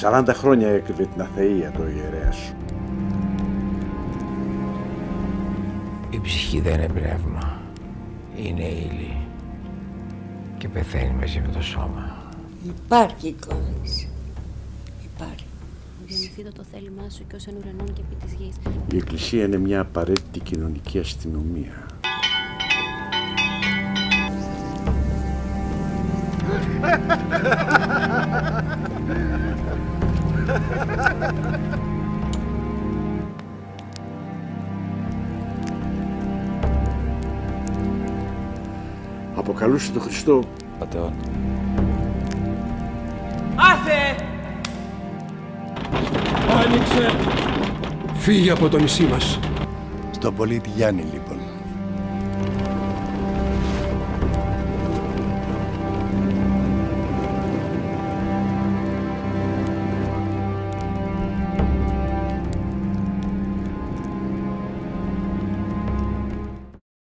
40 χρόνια έκρυβε την αθεία το ιερέα σου. Η ψυχή δεν είναι πνεύμα. Είναι ύλη. Και πεθαίνει μαζί με το σώμα. Υπάρχει κόλληση. Υπάρχει. Γεννηθείτε το θέλημά σου και ως εν ουρανών και επί της γης. Η Εκκλησία είναι μια απαραίτητη κοινωνική αστυνομία. Αποκαλούσε τον Χριστό Πατεών. Άθε! Άνοιξε! Φύγε από το νησί μας. Στον πολίτη Γιάννη, λοιπόν.